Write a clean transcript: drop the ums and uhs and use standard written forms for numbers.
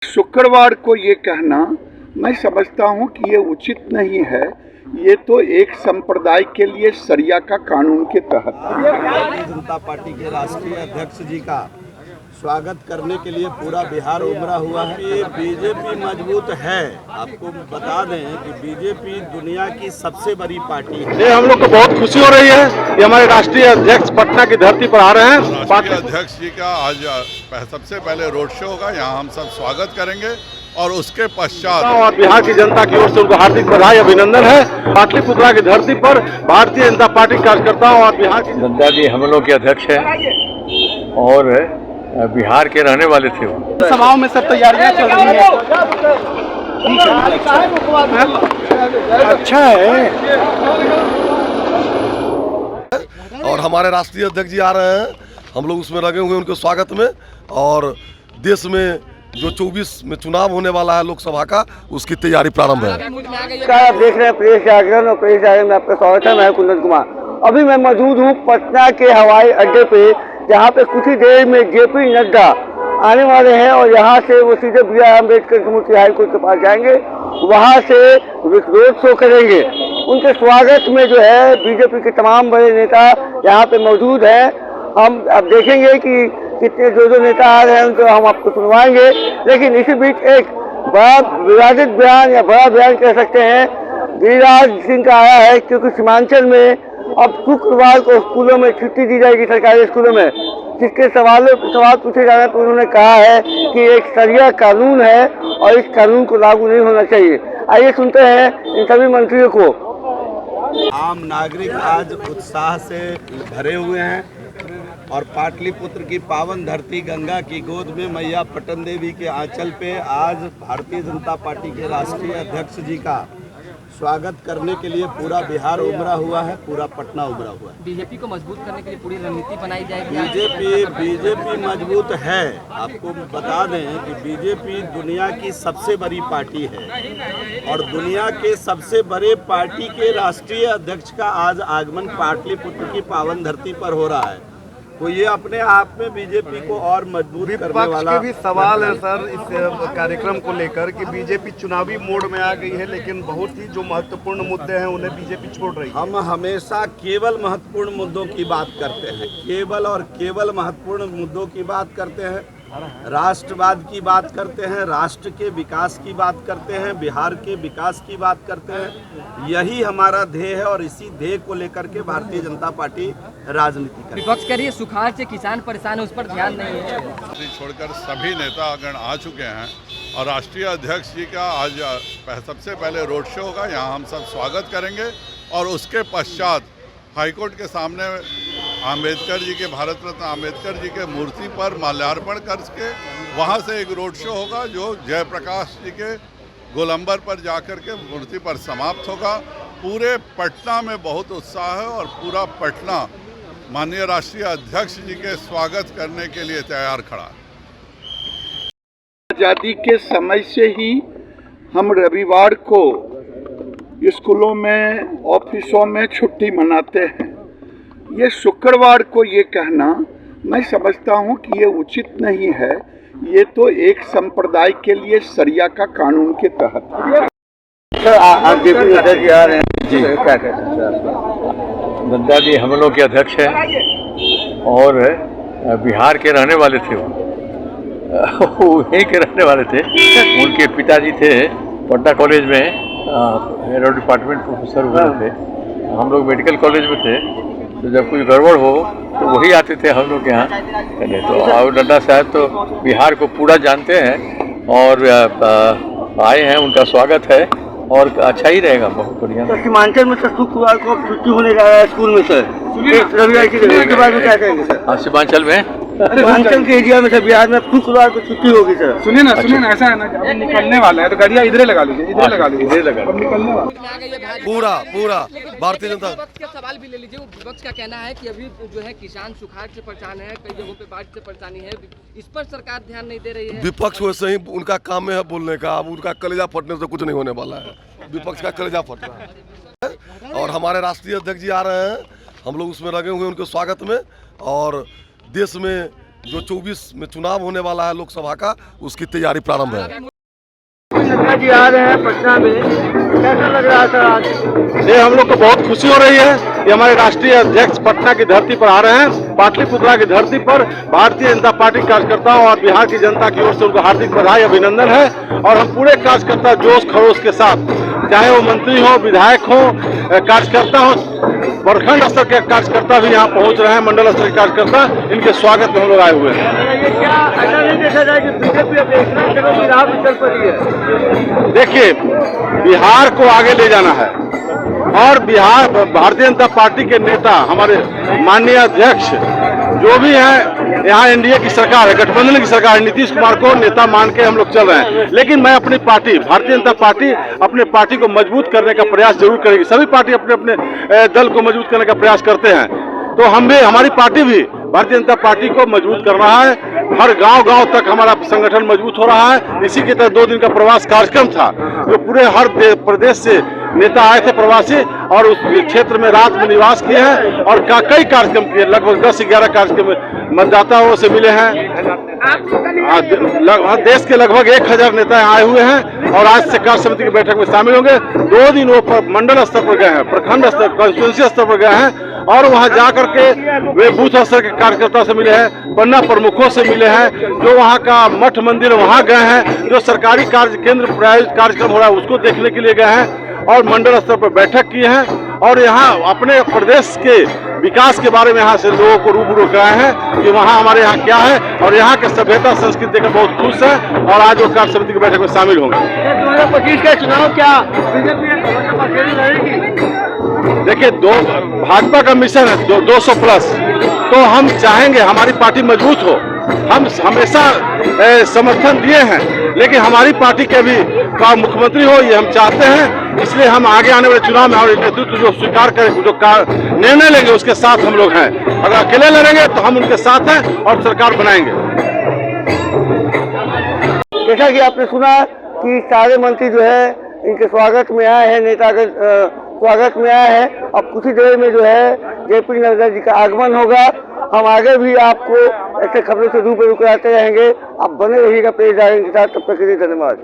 शुक्रवार को ये कहना मैं समझता हूँ कि ये उचित नहीं है। ये तो एक संप्रदाय के लिए शरिया का कानून के तहत। भारतीय जनता पार्टी के राष्ट्रीय अध्यक्ष जी का स्वागत करने के लिए पूरा बिहार उमड़ा हुआ है। ये बीजेपी मजबूत है। आपको बता दें कि बीजेपी दुनिया की सबसे बड़ी पार्टी है। ये हम लोग को बहुत खुशी हो रही है कि हमारे राष्ट्रीय अध्यक्ष पटना की धरती पर आ रहे हैं। राष्ट्रीय अध्यक्ष जी का आज सबसे पहले रोड शो होगा, यहाँ हम सब स्वागत करेंगे और उसके पश्चात और बिहार की जनता की ओर से उनको हार्दिक बधाई अभिनंदन है। पाटलिपुत्रा की धरती पर भारतीय जनता पार्टी कार्यकर्ताओं और बिहार की नड्डा जी हम लोग के अध्यक्ष हैं और बिहार के रहने वाले थे। वो सभाओं में सब तैयारियां चल रही है। अच्छा है। और हमारे राष्ट्रीय अध्यक्ष जी आ रहे हैं, हम लोग उसमें लगे हुए उनके स्वागत में। और देश में जो 24 में चुनाव होने वाला है लोकसभा का, उसकी तैयारी प्रारंभ है। आप देख रहे हैं प्रेस जागरण, और प्रेस जागरण में आपका स्वागत है। मैं कुंदन कुमार। अभी मैं मौजूद हूँ पटना के हवाई अड्डे पे, जहाँ पे कुछ ही देर में जेपी नड्डा आने वाले हैं और यहाँ से वो सीधे BR अम्बेडकर की मूर्ति हाईकोर्ट के पास जाएंगे, वहाँ से रोड शो करेंगे। उनके स्वागत में जो है बीजेपी के तमाम बड़े नेता यहाँ पे मौजूद हैं। हम अब देखेंगे कि कितने जो नेता आ रहे हैं उनको हम आपको सुनवाएंगे। लेकिन इसी बीच एक बड़ा विवादित बयान या बड़ा बयान कह सकते हैं गिरिराज सिंह का आया है, क्योंकि सीमांचल में अब शुक्रवार को स्कूलों में छुट्टी दी जाएगी, सरकारी स्कूलों में, जिसके सवाल पूछे जा रहे हैं। तो उन्होंने कहा है कि एक शरिया कानून है और इस कानून को लागू नहीं होना चाहिए। आइए सुनते हैं इन सभी मंत्रियों को। आम नागरिक आज उत्साह से भरे हुए हैं और पाटलिपुत्र की पावन धरती गंगा की गोद में मैया पटन देवी के आंचल पे आज भारतीय जनता पार्टी के राष्ट्रीय अध्यक्ष जी का स्वागत करने के लिए पूरा बिहार उमड़ा हुआ है, पूरा पटना उमड़ा हुआ है। बीजेपी को मजबूत करने के लिए पूरी रणनीति बनाई जाएगी। बीजेपी मजबूत है। आपको बता दें कि बीजेपी दुनिया की सबसे बड़ी पार्टी है और दुनिया के सबसे बड़े पार्टी के राष्ट्रीय अध्यक्ष का आज आगमन पाटलिपुत्र की पावन धरती पर हो रहा है। तो ये अपने आप में बीजेपी को और मजबूत करने वाला। के भी सवाल है सर इस कार्यक्रम को लेकर कि बीजेपी चुनावी मोड में आ गई है, लेकिन बहुत ही जो महत्वपूर्ण मुद्दे हैं उन्हें बीजेपी छोड़ रही है। हम हमेशा केवल महत्वपूर्ण मुद्दों की बात करते हैं, केवल और केवल महत्वपूर्ण मुद्दों की बात करते हैं, राष्ट्रवाद की बात करते हैं, राष्ट्र के विकास की बात करते हैं, बिहार के विकास की बात करते हैं। यही हमारा ध्येय है और इसी ध्येय को लेकर के भारतीय जनता पार्टी राजनीति करती है। विपक्ष कह रही है सुखाड़ से किसान परेशान है, उस पर ध्यान नहीं है। छोड़कर सभी नेतागण आ चुके हैं और राष्ट्रीय अध्यक्ष जी का आज सबसे पहले रोड शो होगा, यहाँ हम सब स्वागत करेंगे और उसके पश्चात हाईकोर्ट के सामने आम्बेडकर जी के, भारत रत्न आम्बेडकर जी के मूर्ति पर माल्यार्पण करके वहाँ से एक रोड शो होगा जो जयप्रकाश जी के गोलंबर पर जाकर के मूर्ति पर समाप्त होगा। पूरे पटना में बहुत उत्साह है और पूरा पटना माननीय राष्ट्रीय अध्यक्ष जी के स्वागत करने के लिए तैयार खड़ा है। आज़ादी के समय से ही हम रविवार को स्कूलों में, ऑफिसों में छुट्टी मनाते हैं। ये शुक्रवार को ये कहना मैं समझता हूँ कि ये उचित नहीं है। ये तो एक संप्रदाय के लिए शरिया का कानून के तहत। सर आप जेपी नड्डा जी आ रहे हैं जी, क्या कहते हैं? नड्डा जी हम लोग के अध्यक्ष हैं और बिहार के रहने वाले थे। वो वहीं के रहने वाले थे। उनके पिताजी थे पटना कॉलेज में एरो डिपार्टमेंट प्रोफेसर हुए थे। हम लोग मेडिकल कॉलेज में थे, तो जब कोई गड़बड़ हो तो वही आते थे हम लोग के यहाँ। तो और नड्डा साहब तो बिहार को पूरा जानते हैं और आए हैं, उनका स्वागत है और अच्छा ही रहेगा, बहुत बढ़िया। तो सीमांचल में सर शुक्रवार को छुट्टी होने जा रहा है स्कूल में सर, रविवार के बाद में क्या करेंगे सर? सीमांचल में सीमांचल के एरिया में सर बिहार में शुक्रवार को छुट्टी होगी सर। सुनिए ना, ऐसा है ना, अब निकलने वाला है तो गाड़ियाँ इधर लगा लीजिए, इधर लगा लीजिए, इधर लगा निकलने वाला। पूरा भारतीय जनता विपक्ष के सवाल भी ले लीजिए। विपक्ष का कहना है कि अभी जो है किसान सुखाड़ से परेशान है, कई जगहों पे बाढ़ से परेशानी है, इस पर सरकार ध्यान नहीं दे रही है। विपक्ष वैसे ही उनका काम में है बोलने का। अब उनका कलेजा फटने से कुछ नहीं होने वाला है। विपक्ष का कलेजा फट रहा है। और हमारे राष्ट्रीय अध्यक्ष जी आ रहे हैं, हम लोग उसमें लगे हुए उनके स्वागत में। और देश में जो 24 में चुनाव होने वाला है लोकसभा का, उसकी तैयारी प्रारंभ है। नड्डा जी आ रहे हैं पटना में, कैसा लग रहा है सर आज? ये हम लोग को बहुत खुशी हो रही है कि हमारे राष्ट्रीय अध्यक्ष पटना की धरती पर आ रहे हैं। पाटलिपुत्रा की धरती पर भारतीय जनता पार्टी कार्यकर्ताओं और बिहार की जनता की ओर से उनको हार्दिक बधाई अभिनंदन है। और हम पूरे कार्यकर्ता जोश खरोश के साथ, चाहे वो मंत्री हो, विधायक हो, कार्यकर्ता हो, प्रखंड स्तर के कार्यकर्ता भी यहाँ पहुँच रहे हैं, मंडल स्तर के कार्यकर्ता, इनके स्वागत में हम लोग आए हुए हैं। ये क्या ऐसा नहीं देखा जाए कि बीजेपी अब एक ना चलो राह भी चल पड़ी है? देखिए, बिहार को आगे ले जाना है और बिहार भारतीय जनता पार्टी के नेता, हमारे माननीय अध्यक्ष जो भी हैं, यहाँ एनडीए की सरकार है, गठबंधन की सरकार है, नीतीश कुमार को नेता मान के हम लोग चल रहे हैं। लेकिन मैं अपनी पार्टी भारतीय जनता पार्टी अपने पार्टी को मजबूत करने का प्रयास जरूर करेगी। सभी पार्टी अपने अपने दल को मजबूत करने का प्रयास करते हैं, तो हम भी, हमारी पार्टी भी भारतीय जनता पार्टी को मजबूत कर रहा है। हर गांव-गांव तक हमारा संगठन मजबूत हो रहा है। इसी के तहत 2 दिन का प्रवास कार्यक्रम था, जो पूरे हर प्रदेश से नेता आए थे प्रवासी, और उस क्षेत्र में रात में निवास किए हैं और कई कार्यक्रम किए। लगभग 10-11 कार्यक्रम मतदाताओं से मिले हैं। देश के लगभग 1000 नेता आए हुए हैं और आज से कार्य समिति की बैठक में शामिल होंगे। 2 दिन वो मंडल स्तर पर गए हैं, प्रखंड स्तर, कॉन्स्टिट्यूंसी स्तर पर गए हैं और वहां जाकर के वे बूथ स्तर के कार्यकर्ता से मिले हैं, पन्ना प्रमुखों से मिले हैं, जो वहां का मठ मंदिर वहां गए हैं, जो सरकारी केंद्र प्रायोजित कार्यक्रम हो रहा है उसको देखने के लिए गए हैं और मंडल स्तर पर बैठक की है और यहाँ अपने प्रदेश के विकास के बारे में यहाँ से लोगों को रूबरू कराए हैं कि वहाँ हमारे यहाँ क्या है, और यहाँ के सभ्यता संस्कृति देखकर बहुत खुश है और आज वो कार्य समिति की बैठक में शामिल होंगे। 2025 का चुनाव क्या बीजेपी लड़ेगी? देखिए, भाजपा का मिशन है 200 प्लस, तो हम चाहेंगे हमारी पार्टी मजबूत हो। हम हमेशा समर्थन दिए हैं, लेकिन हमारी पार्टी के भी का मुख्यमंत्री हो, ये हम चाहते हैं। इसलिए हम आगे आने वाले चुनाव में हमारे नेतृत्व जो स्वीकार करें, जो निर्णय लेंगे उसके साथ हम लोग हैं। अगर अकेले लड़ेंगे तो हम उनके साथ हैं और सरकार बनाएंगे। जैसा कि आपने सुना कि सारे मंत्री जो है इनके स्वागत में आए हैं, नेता के स्वागत में आए हैं। अब कुछ ही देर में जो है जेपी नड्डा जी का आगमन होगा। हम आगे भी आपको ऐसे खबरों से रूबरू कराते रहेंगे। आप बने रहिएगा प्रेस जागरण के साथ। तब तक के लिए धन्यवाद।